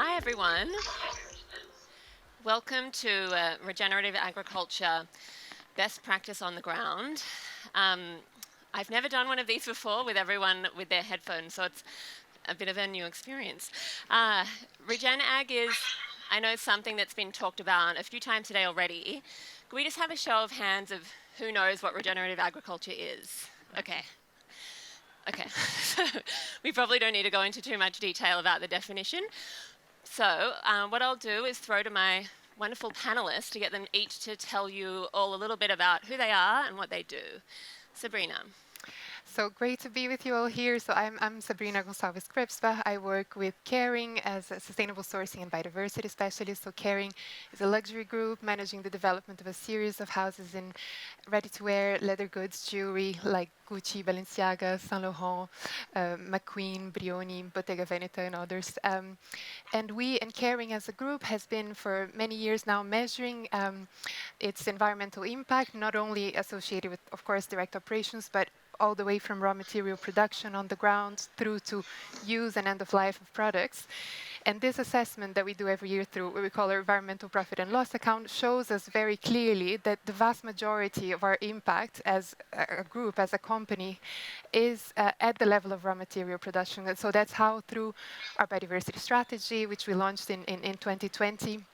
Hi everyone. Welcome to Regenerative Agriculture Best Practice on the Ground. I've never done one of these before with everyone with their headphones, so it's a bit of a new experience. Regen Ag is, I know, something that's been talked about a few times today already. Can we just have a show of hands of who knows what regenerative agriculture is? Okay. We probably don't need to go into too much detail about the definition. So what I'll do is throw to my wonderful panelists to get them each to tell you all a little bit about who they are and what they do. Sabrina. So great to be with you all here. So I'm Sabrina Goncalves Krebsbach. I work with Kering as a sustainable sourcing and biodiversity specialist. So Kering is a luxury group managing the development of a series of houses in ready-to-wear leather goods, jewelry like Gucci, Balenciaga, Saint Laurent, McQueen, Brioni, Bottega Veneta, and others. And Kering as a group has been for many years now measuring its environmental impact, not only associated with, of course, direct operations, but all the way from raw material production on the ground through to use and end of life of products. And this assessment that we do every year through what we call our environmental profit and loss account shows us very clearly that the vast majority of our impact as a group, as a company, is at the level of raw material production. And so that's how through our biodiversity strategy, which we launched in 2020,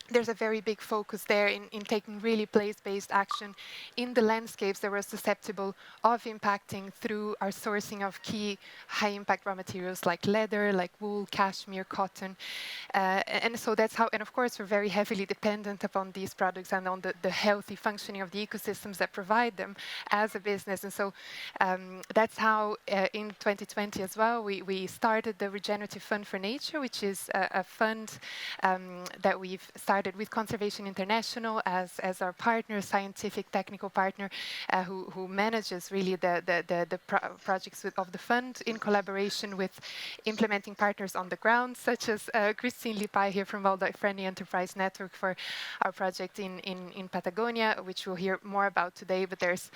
there's a very big focus there in taking really place-based action in the landscapes that were susceptible of impacting through our sourcing of key high-impact raw materials like leather, like wool, cashmere, cotton. And so that's how, and of course, we're very heavily dependent upon these products and on the healthy functioning of the ecosystems that provide them as a business. And so that's how in 2020 as well, we started the Regenerative Fund for Nature, which is a fund that we've started with Conservation International as our partner, scientific technical partner, who manages really the projects of the fund in collaboration with implementing partners on the ground, such as Christine Lippai here from Wildlife Friendly Enterprise Network for our project in Patagonia, which we'll hear more about today. But there's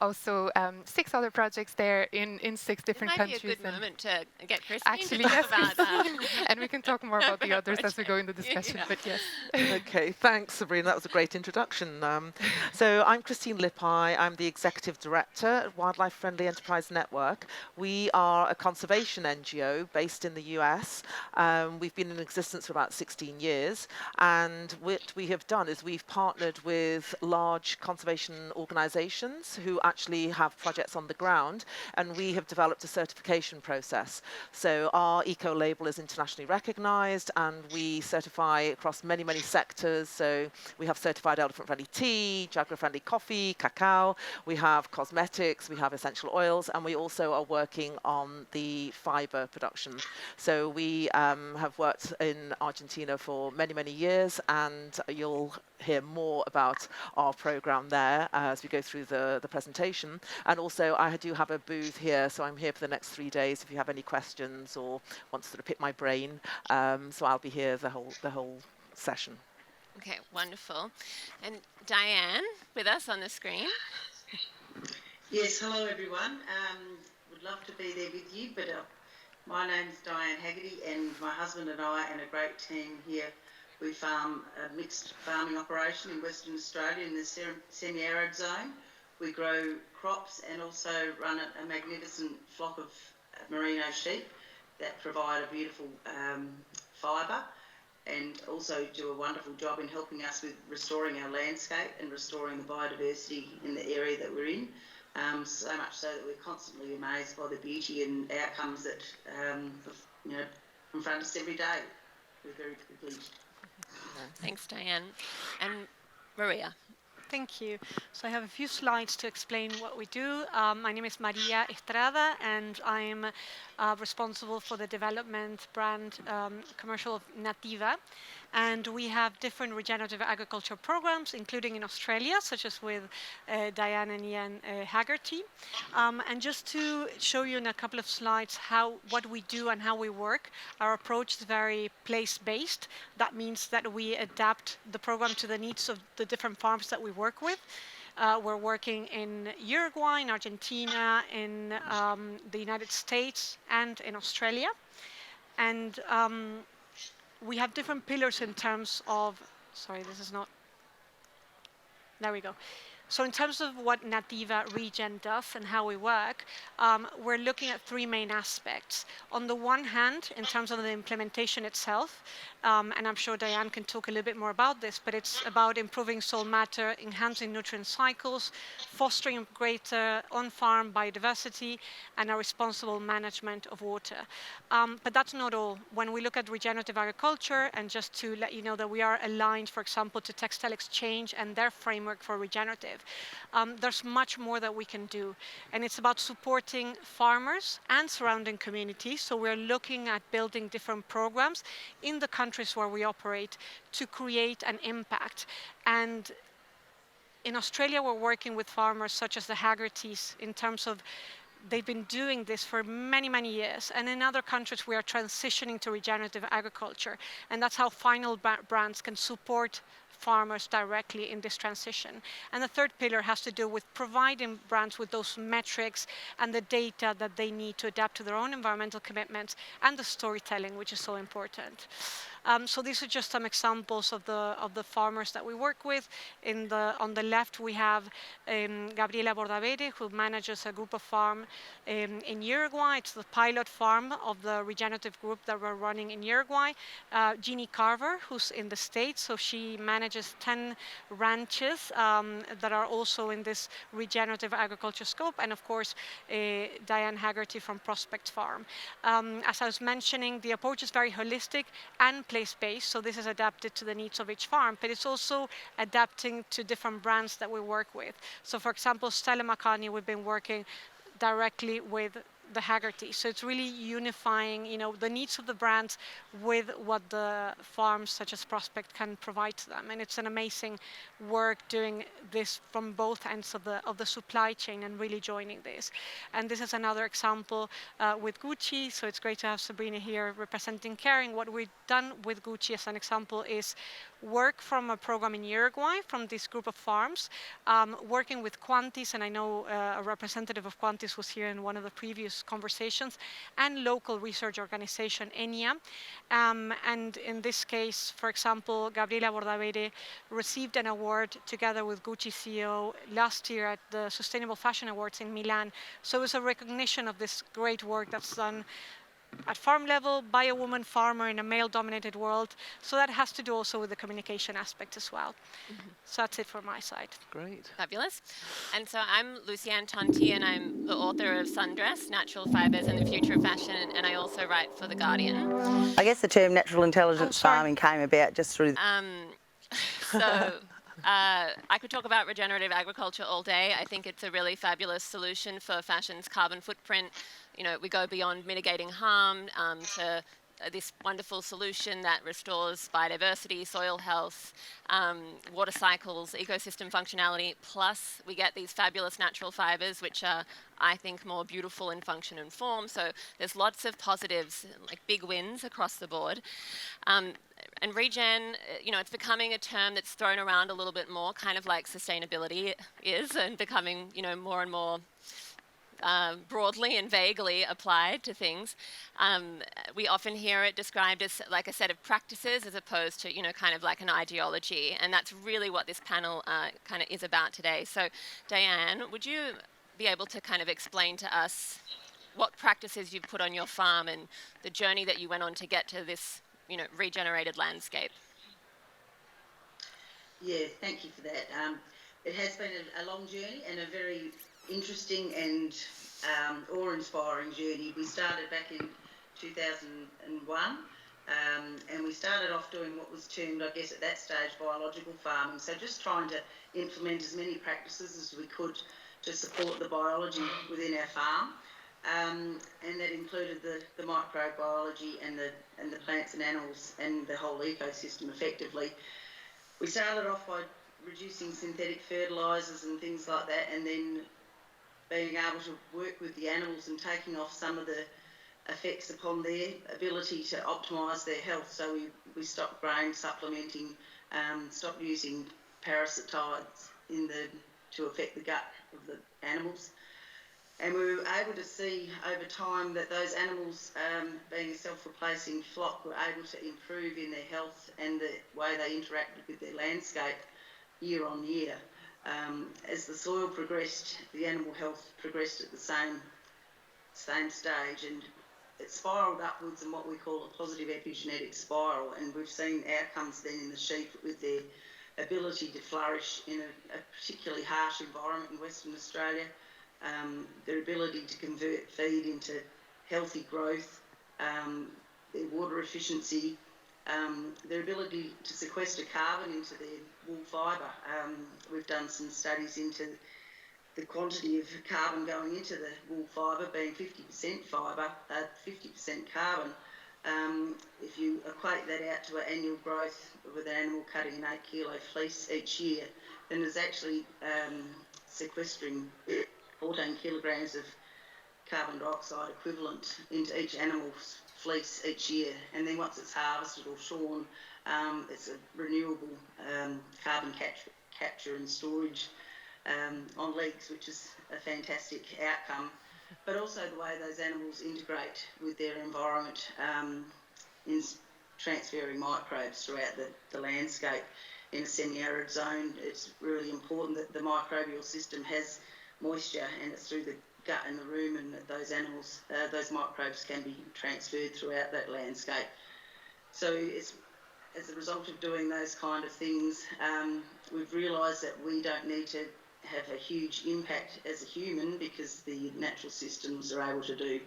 also 6 other projects there in 6 different countries. It might be a good moment to get Christine actually, to talk about that. And we can talk more about the others as we go in the discussion, but yes. Okay, thanks, Sabrina. That was a great introduction. So I'm Christine Lippai. I'm the Executive Director at Wildlife Friendly Enterprise Network. We are a conservation NGO based in the US. We've been in existence for about 16 years. And what we have done is we've partnered with large conservation organizations who actually have projects on the ground. And we have developed a certification process. So our eco-label is internationally recognized, and we certify across many sectors. So we have certified elephant-friendly tea, jaguar-friendly coffee, cacao. We have cosmetics, we have essential oils, and we also are working on the fibre production. So we have worked in Argentina for many years, and you'll hear more about our program there as we go through the presentation. And also I do have a booth here, so I'm here for the next 3 days if you have any questions or want to sort of pick my brain. So I'll be here the whole session. Okay, wonderful. And Dianne with us on the screen. Yes, hello everyone. Would love to be there with you, but my name's Dianne Haggerty, and my husband and I and a great team here, we farm a mixed farming operation in Western Australia in the semi-arid zone. We grow crops and also run a magnificent flock of merino sheep that provide a beautiful fibre, and also do a wonderful job in helping us with restoring our landscape and restoring the biodiversity in the area that we're in. So much so that we're constantly amazed by the beauty and outcomes that confront us every day. We're very privileged. Thanks, Dianne. And Maria. Thank you. So I have a few slides to explain what we do. My name is Maria Estrada, and I'm responsible for the development brand commercial of NATIVA. And we have different regenerative agriculture programs, including in Australia, such as with Dianne and Ian Haggerty. And just to show you in a couple of slides what we do and how we work, our approach is very place-based. That means that we adapt the program to the needs of the different farms that we work with. We're working in Uruguay, in Argentina, in the United States, and in Australia. And we have different pillars in terms of, sorry, this is not, there we go. So in terms of what NATIVA Regen does and how we work, we're looking at three main aspects. On the one hand, in terms of the implementation itself, and I'm sure Dianne can talk a little bit more about this, but it's about improving soil matter, enhancing nutrient cycles, fostering greater on-farm biodiversity, and a responsible management of water. But that's not all. When we look at regenerative agriculture, and just to let you know that we are aligned, for example, to Textile Exchange and their framework for regenerative, there's much more that we can do. And it's about supporting farmers and surrounding communities. So we're looking at building different programs in the countries where we operate to create an impact. And in Australia, we're working with farmers such as the Haggertys in terms of they've been doing this for many, many years. And in other countries, we are transitioning to regenerative agriculture. And that's how final brands can support farmers directly in this transition. And the third pillar has to do with providing brands with those metrics and the data that they need to adapt to their own environmental commitments and the storytelling, which is so important. So these are just some examples of the farmers that we work with. On the left, we have Gabriela Bordavere, who manages a group of farm in Uruguay. It's the pilot farm of the regenerative group that we're running in Uruguay. Jeannie Carver, who's in the States, so she manages 10 ranches that are also in this regenerative agriculture scope, and of course, Dianne Haggerty from Prospect Farm. As I was mentioning, the approach is very holistic and place-based, so this is adapted to the needs of each farm, but it's also adapting to different brands that we work with. So for example, Stella McCartney, we've been working directly with the Haggerty. So it's really unifying, the needs of the brands with what the farms such as Prospect can provide to them. And it's an amazing work doing this from both ends of the supply chain and really joining this. And this is another example with Gucci. So it's great to have Sabrina here representing Kering. What we've done with Gucci as an example is work from a program in Uruguay from this group of farms, working with Quantis, and I know a representative of Quantis was here in one of the previous conversations, and local research organization, ENIA. And in this case, for example, Gabriela Bordavere received an award together with Gucci CEO last year at the Sustainable Fashion Awards in Milan. So it was a recognition of this great work that's done at farm level by a woman farmer in a male-dominated world. So that has to do also with the communication aspect as well. Mm-hmm. So that's it from my side. Great. Fabulous. And so I'm Lucianne Tonti, and I'm the author of Sundress, Natural Fibres and the Future of Fashion, and I also write for The Guardian. I guess the term natural intelligence farming came about just through... I could talk about regenerative agriculture all day. I think it's a really fabulous solution for fashion's carbon footprint. We go beyond mitigating harm to this wonderful solution that restores biodiversity, soil health, water cycles, ecosystem functionality, plus we get these fabulous natural fibres, which are, I think, more beautiful in function and form. So there's lots of positives, like big wins across the board. And regen, it's becoming a term that's thrown around a little bit more, kind of like sustainability is, and becoming, more and more broadly and vaguely applied to things. We often hear it described as like a set of practices as opposed to, kind of like an ideology. And that's really what this panel kind of is about today. So Dianne, would you be able to kind of explain to us what practices you've put on your farm and the journey that you went on to get to this, regenerated landscape? Yeah, thank you for that. It has been a long journey and a very interesting and awe-inspiring journey. We started back in 2001 and we started off doing what was termed, I guess at that stage, biological farming. So just trying to implement as many practices as we could to support the biology within our farm. And that included the microbiology and the plants and animals and the whole ecosystem effectively. We started off by reducing synthetic fertilisers and things like that, and then being able to work with the animals and taking off some of the effects upon their ability to optimise their health. So we stopped grain supplementing, stopped using parasitides to affect the gut of the animals. And we were able to see over time that those animals, being a self-replacing flock, were able to improve in their health and the way they interacted with their landscape year on year. As the soil progressed, the animal health progressed at the same stage, and it spiralled upwards in what we call a positive epigenetic spiral, and we've seen outcomes then in the sheep with their ability to flourish in a particularly harsh environment in Western Australia, their ability to convert feed into healthy growth, their water efficiency, their ability to sequester carbon into their wool fibre. We've done some studies into the quantity of carbon going into the wool fibre being 50% fibre, 50% carbon. If you equate that out to an annual growth with an animal cutting an 8 kilo fleece each year, then there's actually sequestering 14 kilograms of carbon dioxide equivalent into each animal's fleece each year. And then once it's harvested or shorn, it's a renewable carbon capture and storage on legs, which is a fantastic outcome. But also the way those animals integrate with their environment in transferring microbes throughout the landscape. In a semi-arid zone, it's really important that the microbial system has moisture, and it's through the gut and the rumen that those animals, those microbes can be transferred throughout that landscape. So it's, as a result of doing those kind of things, we've realised that we don't need to have a huge impact as a human, because the natural systems are able to do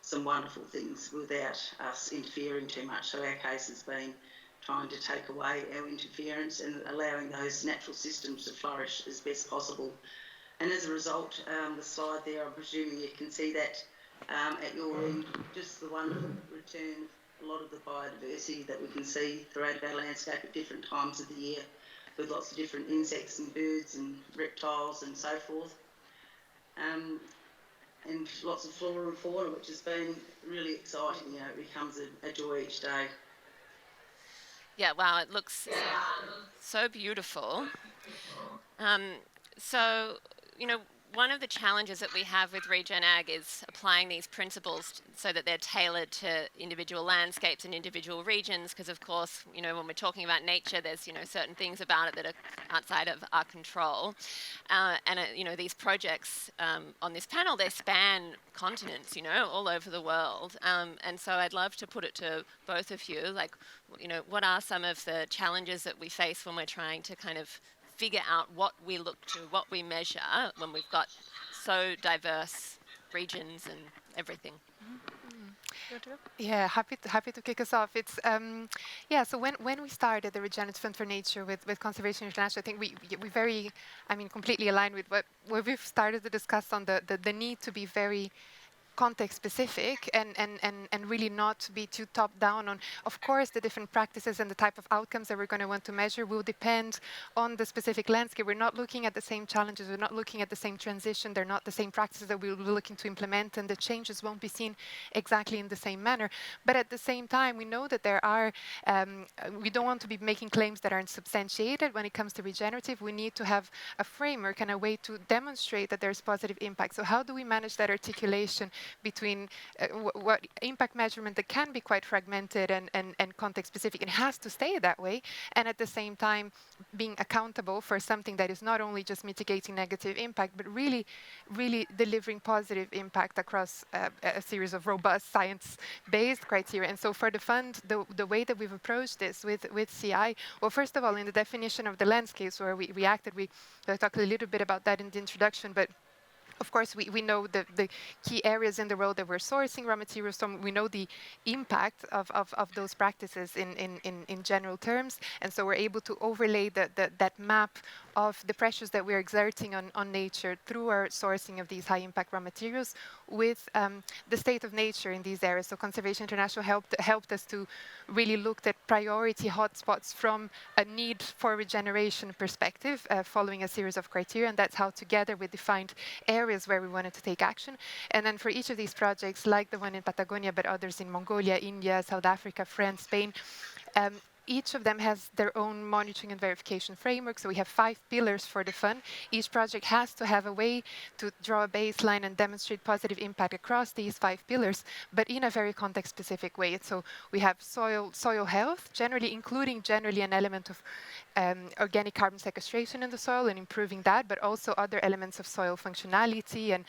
some wonderful things without us interfering too much. So our case has been trying to take away our interference and allowing those natural systems to flourish as best possible. And as a result, the slide there, I'm presuming you can see that at your end, just the wonderful return of a lot of the biodiversity that we can see throughout our landscape at different times of the year, with lots of different insects and birds and reptiles and so forth. And lots of flora and fauna, which has been really exciting. You know, it becomes a joy each day. Yeah, wow, it looks so beautiful. So, you know, one of the challenges that we have with Regen Ag is applying these principles so that they're tailored to individual landscapes and individual regions, because of course, you know, when we're talking about nature, there's, you know, certain things about it that are outside of our control. You know, these projects on this panel, they span continents, you know, all over the world. And so I'd love to put it to both of you, like, you know, what are some of the challenges that we face when we're trying to kind of figure out what we look to, what we measure when we've got so diverse regions and everything. Yeah, happy to kick us off. It's yeah. So when we started the Regenerative Fund for Nature with Conservation International, I think we very, I mean, completely aligned with what we've started to discuss on the need to be very context specific and really not be too top down on. Of course, the different practices and the type of outcomes that we're going to want to measure will depend on the specific landscape. We're not looking at the same challenges, we're not looking at the same transition, they're not the same practices that we'll be looking to implement, and the changes won't be seen exactly in the same manner. But at the same time, we know that there are, we don't want to be making claims that aren't substantiated. When it comes to regenerative, we need to have a framework and a way to demonstrate that there's positive impact. So how do we manage that articulation between what impact measurement that can be quite fragmented and context specific and has to stay that way, and at the same time being accountable for something that is not only just mitigating negative impact, but really delivering positive impact across a series of robust science-based criteria. And so for the fund, the way that we've approached this with CI, well, first of all, in the definition of the landscapes where we reacted, we talked a little bit about that in the introduction, but of course, we know the key areas in the world that we're sourcing raw materials from. We know the impact of those practices in general terms. And so we're able to overlay that map of the pressures that we're exerting on nature through our sourcing of these high-impact raw materials with the state of nature in these areas. So Conservation International helped us to really look at priority hotspots from a need for regeneration perspective, following a series of criteria. And that's how together we defined areas where we wanted to take action. And then for each of these projects, like the one in Patagonia, but others in Mongolia, India, South Africa, France, Spain, each of them has their own monitoring and verification framework. So we have 5 pillars for the fund. Each project has to have a way to draw a baseline and demonstrate positive impact across these 5 pillars, but in a very context-specific way. So we have soil health, including an element of organic carbon sequestration in the soil and improving that, but also other elements of soil functionality and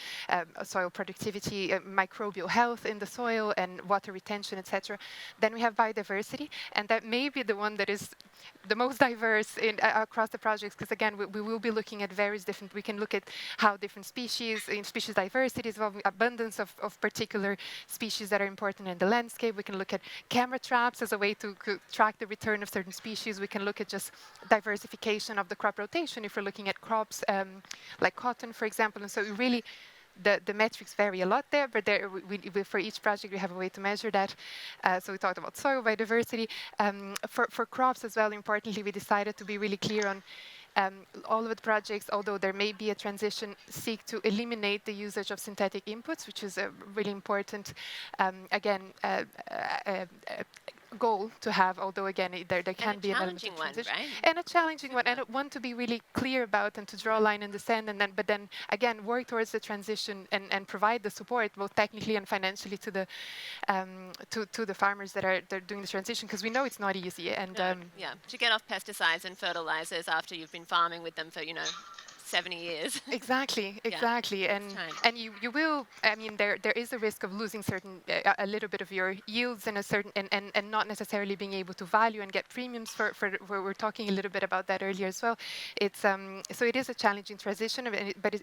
soil productivity, microbial health in the soil and water retention, etc. Then we have biodiversity, and that may be the one that is the most diverse across the projects, because again, we will be looking at various different, we can look at how different species, in species diversity is evolving, abundance of particular species that are important in the landscape. We can look at camera traps as a way to track the return of certain species. We can look at just diversification of the crop rotation if we're looking at crops like cotton, for example. And so really, the metrics vary a lot there, but for each project we have a way to measure that. So we talked about soil biodiversity. For crops as well, importantly, we decided to be really clear on all of the projects, although there may be a transition, seek to eliminate the usage of synthetic inputs, which is a really important, goal to have, although again there can be an element of transition. Right? And a challenging one, and one to be really clear about and to draw a line in the sand, and then again work towards the transition and provide the support both technically and financially to the farmers that are doing the transition, because we know it's not easy. And to get off pesticides and fertilizers after you've been farming with them for 70 years. Exactly. And you will, I mean, there is a risk of losing a little bit of your yields and and not necessarily being able to value and get premiums for we're talking a little bit about that earlier as well. It's so it is a challenging transition, but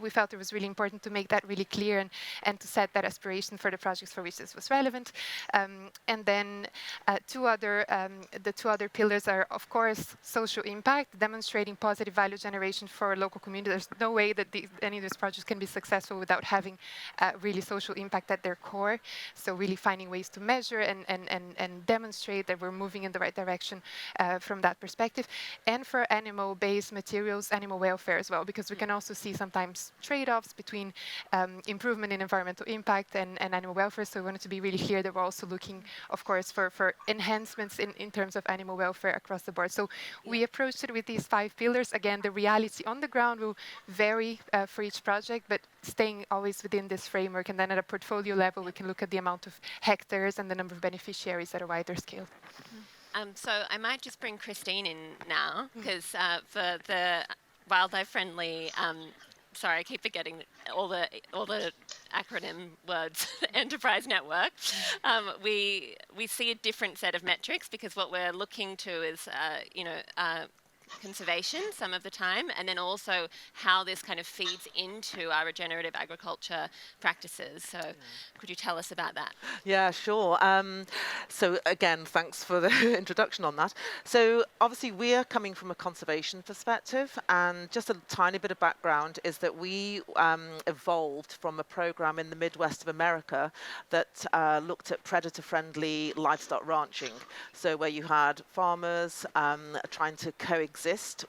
we felt it was really important to make that really clear and to set that aspiration for the projects for which this was relevant. And then the two other pillars are, of course, social impact, demonstrating positive value generation for local community. There's no way that any of these projects can be successful without having really social impact at their core. So really finding ways to measure and demonstrate that we're moving in the right direction from that perspective. And for animal-based materials, animal welfare as well, because we can also see sometimes trade-offs between improvement in environmental impact and animal welfare. So we wanted to be really clear that we're also looking, of course, for enhancements in terms of animal welfare across the board. So we approached it with these 5 pillars. Again, the reality on the ground will vary for each project, but staying always within this framework. And then at a portfolio level, we can look at the amount of hectares and the number of beneficiaries at a wider scale. So I might just bring Christine in now, because for the wildlife-friendly, sorry, I keep forgetting all the acronym words, Enterprise Network, we see a different set of metrics, because what we're looking to is, conservation some of the time, and then also how this kind of feeds into our regenerative agriculture practices. So could you tell us about that? Yeah, sure. So again, thanks for the introduction on that. So obviously we're coming from a conservation perspective, and just a tiny bit of background is that we evolved from a program in the Midwest of America that looked at predator-friendly livestock ranching. So where you had farmers trying to coexist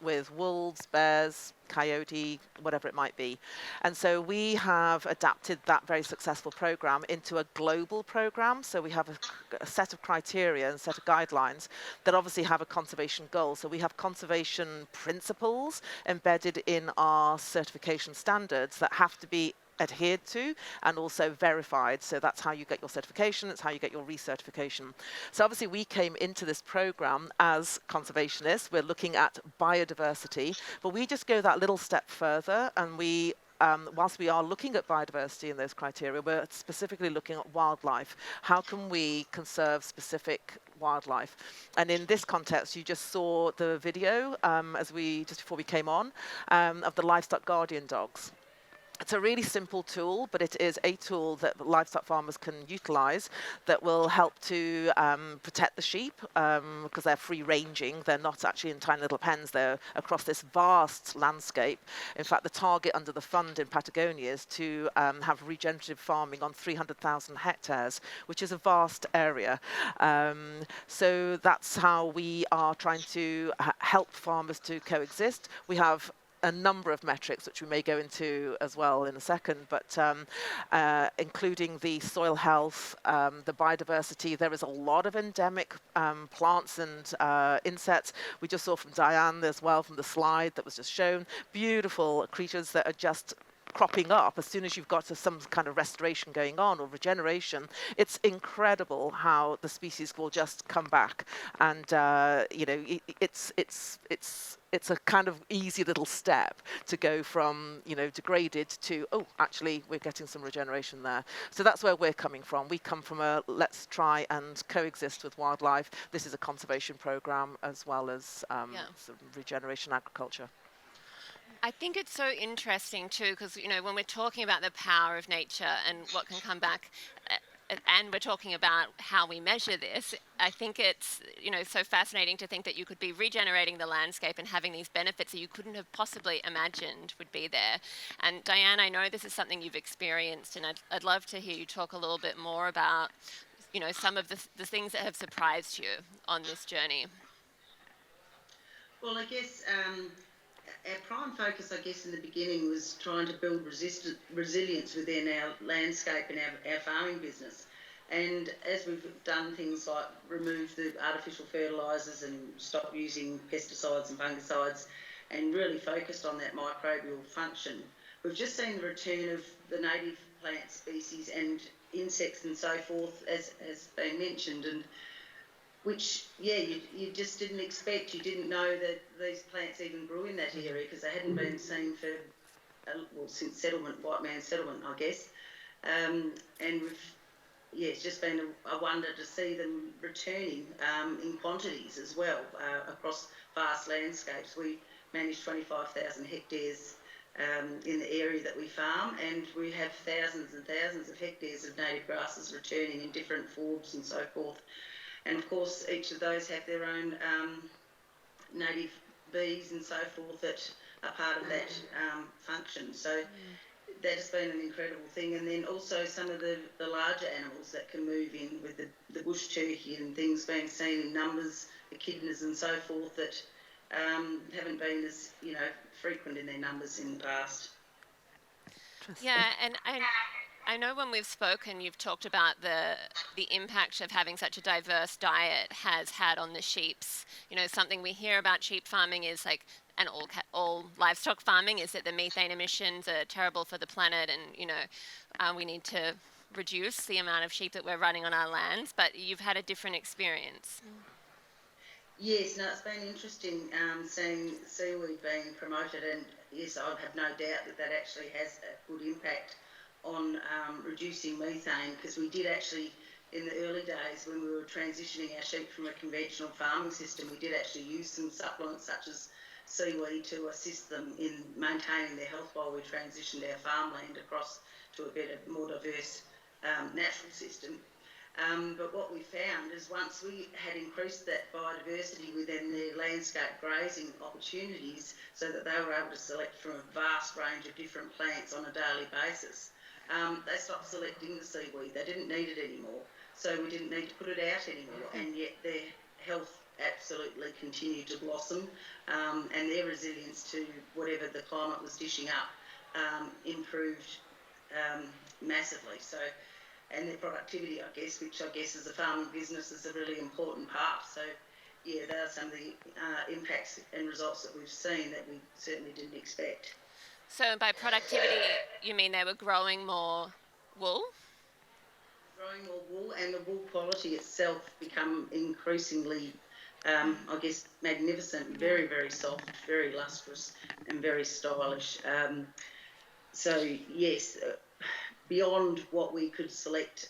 with wolves, bears, coyote, whatever it might be. And so we have adapted that very successful program into a global program. So we have a set of criteria and set of guidelines that obviously have a conservation goal. So we have conservation principles embedded in our certification standards that have to be adhered to and also verified. So that's how you get your certification, it's how you get your recertification. So obviously we came into this program as conservationists. We're looking at biodiversity, but we just go that little step further, and we whilst we are looking at biodiversity in those criteria, we're specifically looking at wildlife. How can we conserve specific wildlife? And in this context, you just saw the video just before we came on of the livestock guardian dogs. It's a really simple tool, but it is a tool that livestock farmers can utilize that will help to protect the sheep because they're free-ranging. They're not actually in tiny little pens. They're across this vast landscape. In fact, the target under the fund in Patagonia is to have regenerative farming on 300,000 hectares, which is a vast area. So that's how we are trying to help farmers to coexist. We have a number of metrics, which we may go into as well in a second, but including the soil health, the biodiversity. There is a lot of endemic plants and insects. We just saw from Dianne as well, from the slide that was just shown, beautiful creatures that are just cropping up as soon as you've got some kind of restoration going on or regeneration. It's incredible how the species will just come back, and you know, it's a kind of easy little step to go from, you know, degraded to, oh, actually we're getting some regeneration there. So that's where we're coming from. We come from a let's try and coexist with wildlife. This is a conservation program as well as sort of regeneration agriculture. I think it's so interesting too, because, you know, when we're talking about the power of nature and what can come back, and we're talking about how we measure this, I think it's, you know, so fascinating to think that you could be regenerating the landscape and having these benefits that you couldn't have possibly imagined would be there. And Dianne, I know this is something you've experienced, and I'd love to hear you talk a little bit more about, you know, some of the things that have surprised you on this journey. Well, I guess our prime focus, I guess, in the beginning was trying to build resilience within our landscape and our farming business. And as we've done things like remove the artificial fertilisers and stop using pesticides and fungicides and really focused on that microbial function, we've just seen the return of the native plant species and insects and so forth, as been mentioned, and which, yeah, you just didn't expect. You didn't know that these plants even grew in that area because they hadn't been seen for, well, since settlement, white man settlement, I guess. And it's just been a wonder to see them returning in quantities as well across vast landscapes. We manage 25,000 hectares in the area that we farm, and we have thousands and thousands of hectares of native grasses returning in different forms and so forth. And of course, each of those have their own native bees and so forth that are part of that function. So that has been an incredible thing. And then also some of the larger animals that can move in with the bush turkey and things being seen in numbers, echidnas and so forth that haven't been as, you know, frequent in their numbers in the past. Yeah, and I know when we've spoken, you've talked about the impact of having such a diverse diet has had on the sheep's. You know, something we hear about sheep farming is like, and all livestock farming, is that the methane emissions are terrible for the planet, and, you know, we need to reduce the amount of sheep that we're running on our lands. But you've had a different experience. Yes, no, it's been interesting seeing seaweed being promoted, and yes, I have no doubt that actually has a good impact on reducing methane, because we did actually, in the early days when we were transitioning our sheep from a conventional farming system, we did actually use some supplements such as seaweed to assist them in maintaining their health while we transitioned our farmland across to a better, more diverse natural system. But what we found is once we had increased that biodiversity within their landscape grazing opportunities so that they were able to select from a vast range of different plants on a daily basis, they stopped selecting the seaweed. They didn't need it anymore. So we didn't need to put it out anymore. And yet their health absolutely continued to blossom, and their resilience to whatever the climate was dishing up improved massively. So, and their productivity, I guess, which I guess as a farming business is a really important part. So, yeah, there are some of the impacts and results that we've seen that we certainly didn't expect. So by productivity, you mean they were growing more wool? Growing more wool, and the wool quality itself become increasingly, I guess, magnificent, very, very soft, very lustrous and very stylish. So, yes, beyond what we could select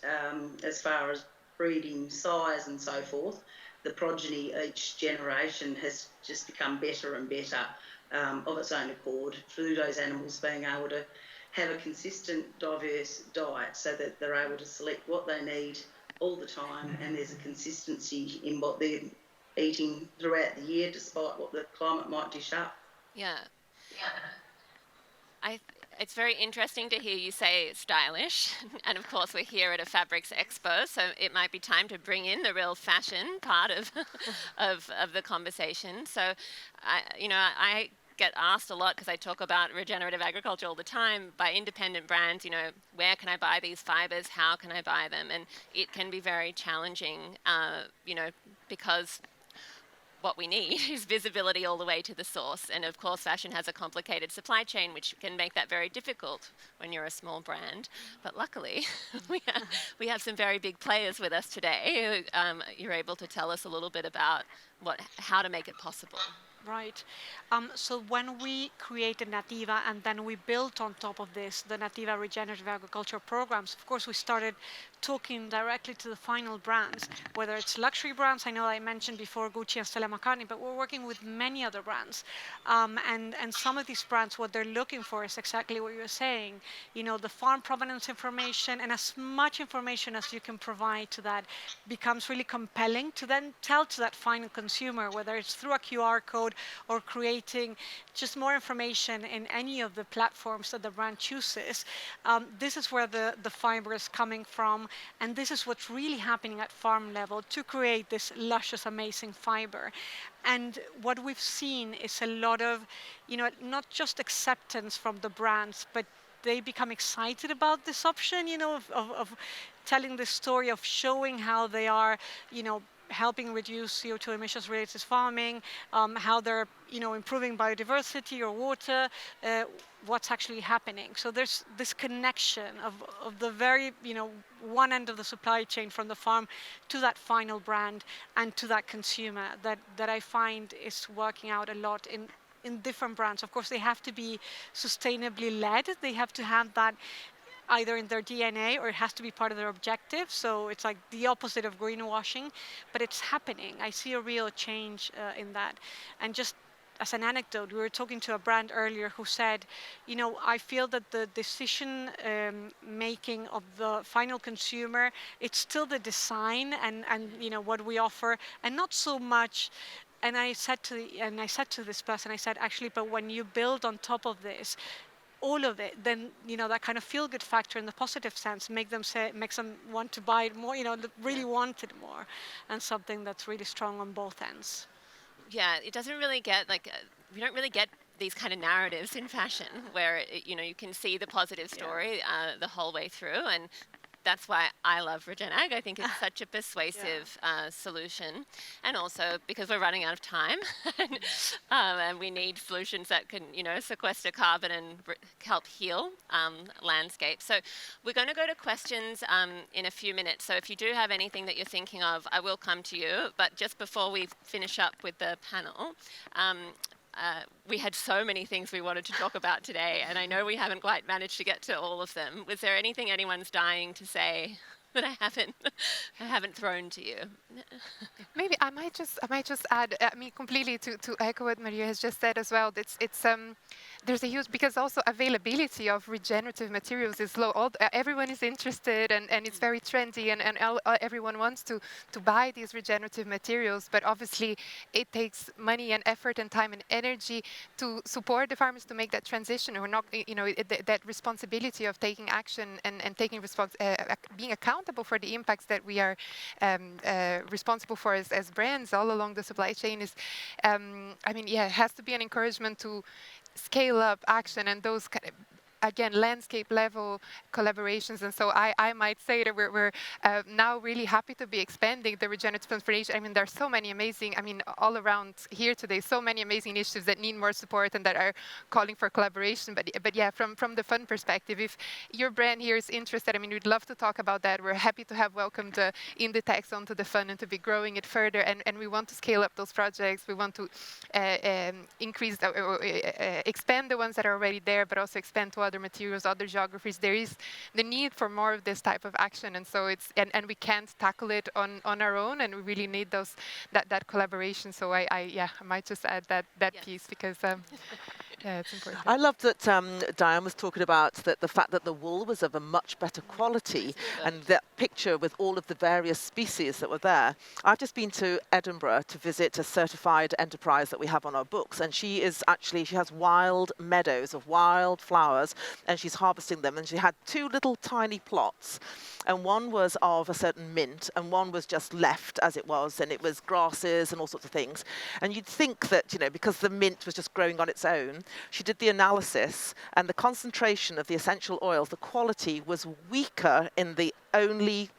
as far as breeding size and so forth, the progeny each generation has just become better and better of its own accord through those animals being able to have a consistent, diverse diet so that they're able to select what they need all the time, and there's a consistency in what they're eating throughout the year despite what the climate might dish up. Yeah. It's very interesting to hear you say stylish, and of course we're here at a Fabrics Expo, so it might be time to bring in the real fashion part of of the conversation. So, I get asked a lot, because I talk about regenerative agriculture all the time, by independent brands, where can I buy these fibres, how can I buy them? And it can be very challenging, because what we need is visibility all the way to the source. And of course, fashion has a complicated supply chain, which can make that very difficult when you're a small brand. But luckily, we have some very big players with us today. You're able to tell us a little bit about how to make it possible. Right. So when we created NATIVA and then we built on top of this the NATIVA Regenerative Agriculture programs, of course we started talking directly to the final brands, whether it's luxury brands. I know I mentioned before Gucci and Stella McCartney, but we're working with many other brands. And some of these brands, what they're looking for is exactly what you're saying, the farm provenance information, and as much information as you can provide to that becomes really compelling to then tell to that final consumer, whether it's through a QR code or creating just more information in any of the platforms that the brand chooses. This is where the fiber is coming from, and this is what's really happening at farm level to create this luscious, amazing fiber. And what we've seen is a lot of, not just acceptance from the brands, but they become excited about this option, of telling the story, of showing how they are, helping reduce CO2 emissions related to farming, how they're, improving biodiversity or water, what's actually happening. So there's this connection of the very, one end of the supply chain from the farm to that final brand and to that consumer that I find is working out a lot in different brands. Of course, they have to be sustainably led. They have to have that either in their DNA or it has to be part of their objective. So it's like the opposite of greenwashing, but it's happening. I see a real change in that. And just as an anecdote, we were talking to a brand earlier who said, I feel that the decision making of the final consumer, it's still the design and what we offer, and not so much. And I said to this person, I said, actually, but when you build on top of this, all of it, then that kind of feel-good factor in the positive sense makes them want to buy it more, really want it more, and something that's really strong on both ends. Yeah, it doesn't really get we don't really get these kind of narratives in fashion where you can see the positive story the whole way through, and that's why I love Regen Ag. I think it's such a persuasive solution, and also because we're running out of time, and we need solutions that can, sequester carbon and help heal landscapes. So we're going to go to questions in a few minutes. So if you do have anything that you're thinking of, I will come to you. But just before we finish up with the panel, we had so many things we wanted to talk about today, and I know we haven't quite managed to get to all of them. Was there anything anyone's dying to say that I haven't thrown to you? Maybe I might just add, completely to echo what Maria has just said as well. There's a huge, because also availability of regenerative materials is low. Everyone is interested, and it's very trendy, and everyone wants to buy these regenerative materials. But obviously, it takes money and effort and time and energy to support the farmers to make that transition, or not. That responsibility of taking action and taking being accountable for the impacts that we are responsible for as brands all along the supply chain is, it has to be an encouragement to scale up action and those kind of, again, landscape level collaborations. And so I might say that we're now really happy to be expanding the regenerative transformation. There's so many amazing, all around here today, so many amazing initiatives that need more support and that are calling for collaboration. But yeah, from the fund perspective, if your brand here is interested, we'd love to talk about that. We're happy to have welcomed Inditex onto the fund and to be growing it further. And we want to scale up those projects. We want to increase, expand the ones that are already there, but also expand to other materials, other geographies. There is the need for more of this type of action, and so it's and we can't tackle it on our own, and we really need that collaboration. So I might just add that piece, because Yeah, it's important. I loved that Dianne was talking about that the fact that the wool was of a much better quality, and that picture with all of the various species that were there. I've just been to Edinburgh to visit a certified enterprise that we have on our books, and she has wild meadows of wild flowers, and she's harvesting them, and she had 2 little tiny plots, and one was of a certain mint, and one was just left as it was, and it was grasses and all sorts of things. And you'd think that, you know, because the mint was just growing on its own, she did the analysis, and the concentration of the essential oils, the quality was weaker in the only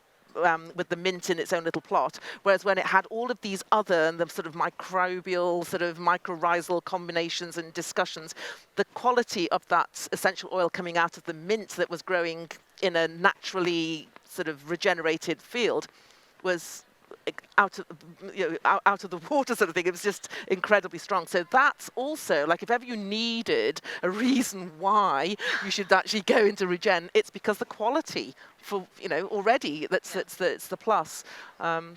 with the mint in its own little plot, whereas when it had all of these other and the sort of microbial, sort of mycorrhizal combinations and discussions, the quality of that essential oil coming out of the mint that was growing in a naturally sort of regenerated field was out of the water sort of thing. It was just incredibly strong. So that's also, like, if ever you needed a reason why you should actually go into regen, it's because the quality for, you know, already that's the plus.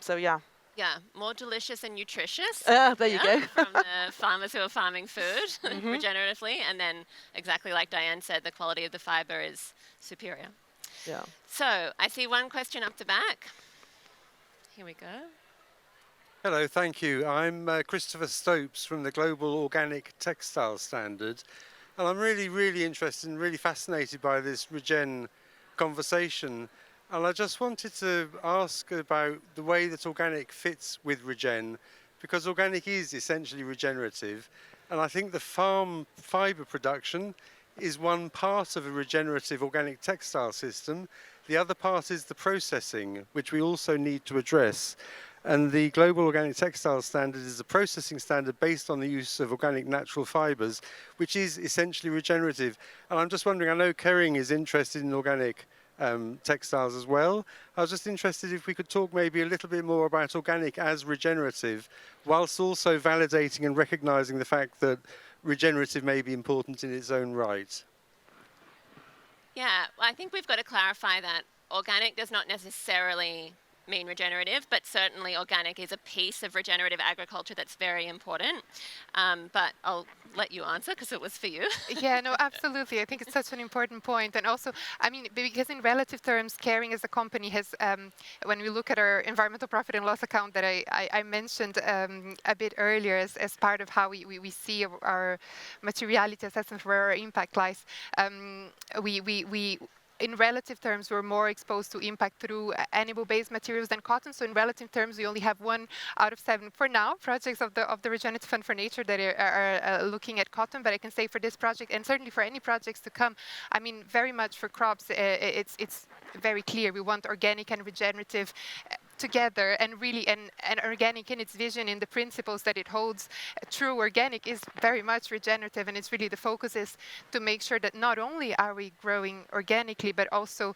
So yeah. Yeah, more delicious and nutritious. There you go. From the farmers who are farming food regeneratively, and then exactly like Dianne said, the quality of the fibre is superior. Yeah. So I see one question up the back. Here we go. Hello, thank you. I'm Christopher Stopes from the Global Organic Textile Standard, and I'm really interested and really fascinated by this regen conversation. And I just wanted to ask about the way that organic fits with regen, because organic is essentially regenerative, and I think the farm fibre production is one part of a regenerative organic textile system. The other part is the processing, which we also need to address. And the Global Organic Textile Standard is a processing standard based on the use of organic natural fibres, which is essentially regenerative. And I'm just wondering, I know Kering is interested in organic textiles as well. I was just interested if we could talk maybe a little bit more about organic as regenerative, whilst also validating and recognising the fact that regenerative may be important in its own right. Yeah, well, I think we've got to clarify that organic does not necessarily mean regenerative, but certainly organic is a piece of regenerative agriculture that's very important. But I'll let you answer because it was for you. Yeah, no, absolutely. I think it's such an important point. And also, I mean, because in relative terms, Kering as a company has, when we look at our environmental profit and loss account that I mentioned a bit earlier as part of how we see our materiality assessment, where our impact lies, we in relative terms, we're more exposed to impact through animal-based materials than cotton. So in relative terms, we only have 1 out of 7 for now projects of the Regenerative Fund for Nature that are looking at cotton. But I can say for this project, and certainly for any projects to come, I mean, very much for crops, it's very clear. We want organic and regenerative together, and really and organic in its vision, in the principles that it holds. True organic is very much regenerative, and it's really the focus is to make sure that not only are we growing organically, but also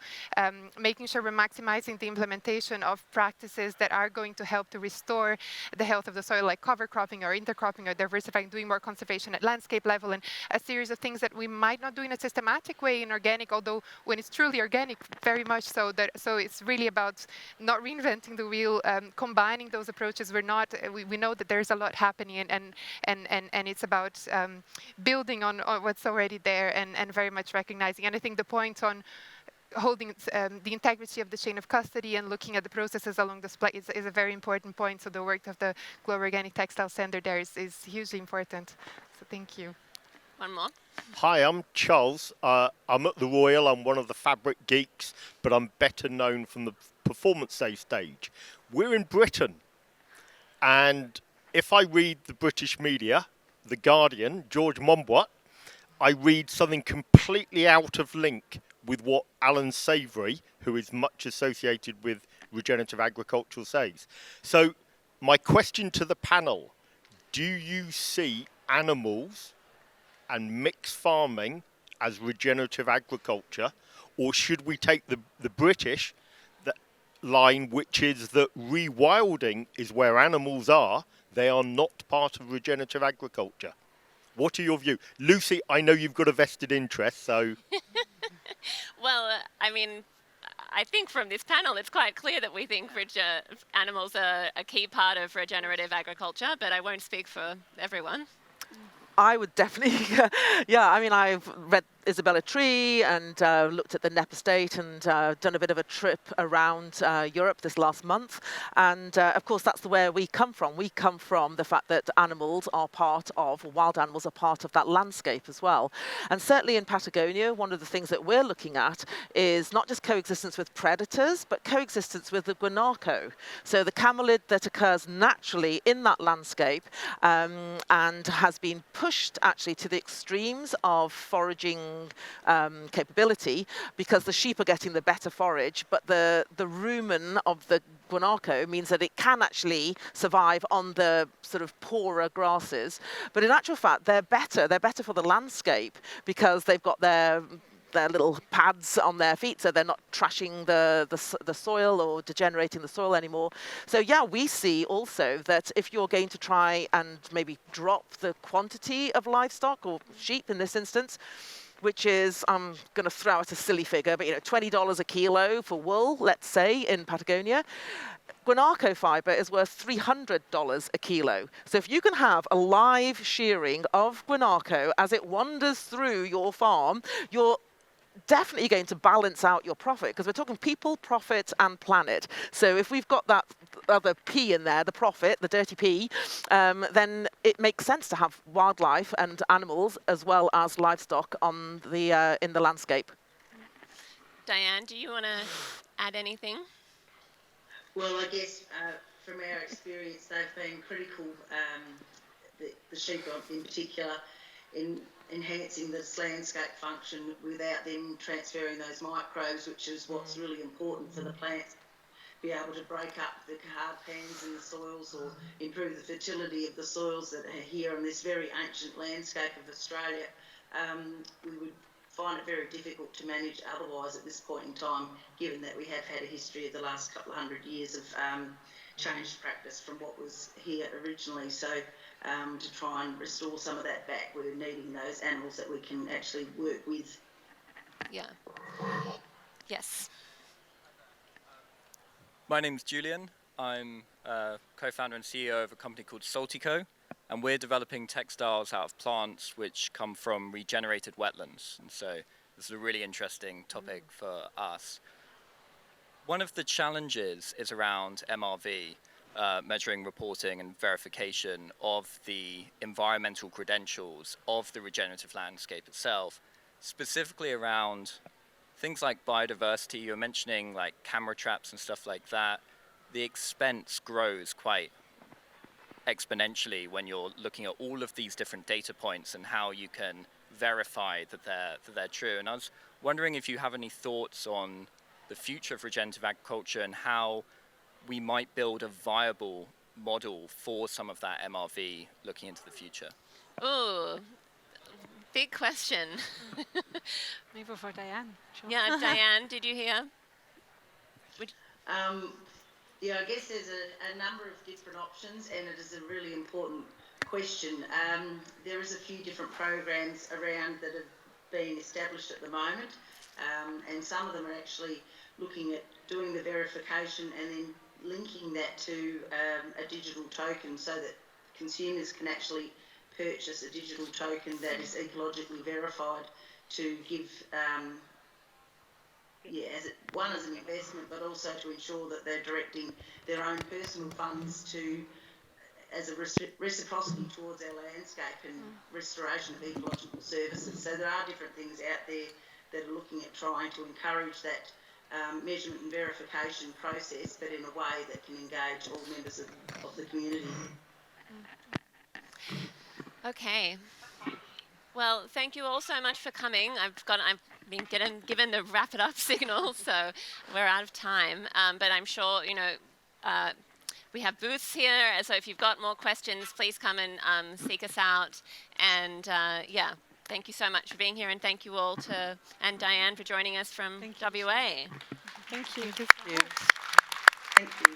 making sure we're maximizing the implementation of practices that are going to help to restore the health of the soil, like cover cropping or intercropping or diversifying, doing more conservation at landscape level, and a series of things that we might not do in a systematic way in organic, although when it's truly organic, very much so. So it's really about not reinventing the wheel, combining those approaches. We know that there's a lot happening, and it's about building on what's already there, and very much recognizing. And I think the point on holding the integrity of the chain of custody and looking at the processes along the supply is a very important point. So the work of the Global Organic Textile Standard there is hugely important. So thank you. One more. Hi, I'm Charles. I'm at the Royal. I'm one of the fabric geeks, but I'm better known from the performance day stage. We're in Britain, and if I read the British media, The Guardian, George Monbiot, I read something completely out of link with what Alan Savory, who is much associated with regenerative agriculture, says. So my question to the panel, do you see animals and mixed farming as regenerative agriculture, or should we take the British line, which is that rewilding is where animals are, they are not part of regenerative agriculture? What are your views? Lucy, I know you've got a vested interest, so... Well, I mean, I think from this panel, it's quite clear that we think animals are a key part of regenerative agriculture, but I won't speak for everyone. I would definitely, yeah, I mean, I've read Isabella Tree and looked at the NEP estate and done a bit of a trip around Europe this last month. And of course, that's where we come from. We come from the fact that animals are part of, wild animals are part of that landscape as well. And certainly in Patagonia, one of the things that we're looking at is not just coexistence with predators, but coexistence with the guanaco. So the camelid that occurs naturally in that landscape and has been pushed actually to the extremes of foraging capability, because the sheep are getting the better forage, but the rumen of the guanaco means that it can actually survive on the sort of poorer grasses. But in actual fact, they're better for the landscape because they've got their little pads on their feet, so they're not trashing the soil or degenerating the soil anymore. So yeah, we see also that if you're going to try and maybe drop the quantity of livestock, or sheep in this instance, which is, I'm going to throw out a silly figure, but $20 a kilo for wool, let's say, in Patagonia, guanaco fibre is worth $300 a kilo. So if you can have a live shearing of guanaco as it wanders through your farm, you're definitely going to balance out your profit, because we're talking people, profit and planet. So if we've got that other P in there, the profit, the dirty P, then it makes sense to have wildlife and animals as well as livestock on the in the landscape. Dianne, do you want to add anything? Well, I guess from our experience, they've been critical, the sheep in particular, in enhancing this landscape function without them transferring those microbes, which is what's really important for the plants. Be able to break up the hard pans in the soils or improve the fertility of the soils that are here on this very ancient landscape of Australia. We would find it very difficult to manage otherwise at this point in time, given that we have had a history of the last couple of 100 years of changed practice from what was here originally. So to try and restore some of that back, we're needing those animals that we can actually work with. Yeah. Yes. My name's Julian. I'm co-founder and CEO of a company called Saltico, and we're developing textiles out of plants which come from regenerated wetlands. And so this is a really interesting topic for us. One of the challenges is around MRV, measuring, reporting and verification of the environmental credentials of the regenerative landscape itself, specifically around things like biodiversity. You're mentioning like camera traps and stuff like that. The expense grows quite exponentially when you're looking at all of these different data points and how you can verify that they're true. And I was wondering if you have any thoughts on the future of regenerative agriculture and how we might build a viable model for some of that MRV looking into the future. Ooh, big question. Maybe for Dianne. Sure. Yeah, Dianne, did you hear? Yeah, I guess there's a number of different options, and it is a really important question. There is a few different programs around that have been established at the moment, and some of them are actually looking at doing the verification and then linking that to a digital token so that consumers can actually purchase a digital token that is ecologically verified to give, as an investment, but also to ensure that they're directing their own personal funds to, as a reciprocity towards our landscape and restoration of ecological services. So there are different things out there that are looking at trying to encourage that measurement and verification process, but in a way that can engage all members of the community. Okay. Well, thank you all so much for coming. I've been given the wrap it up signal, so we're out of time. But I'm sure, we have booths here, so if you've got more questions, please come and seek us out. And yeah, thank you so much for being here, and thank you all and Dianne for joining us from WA. Thank you. Thank you.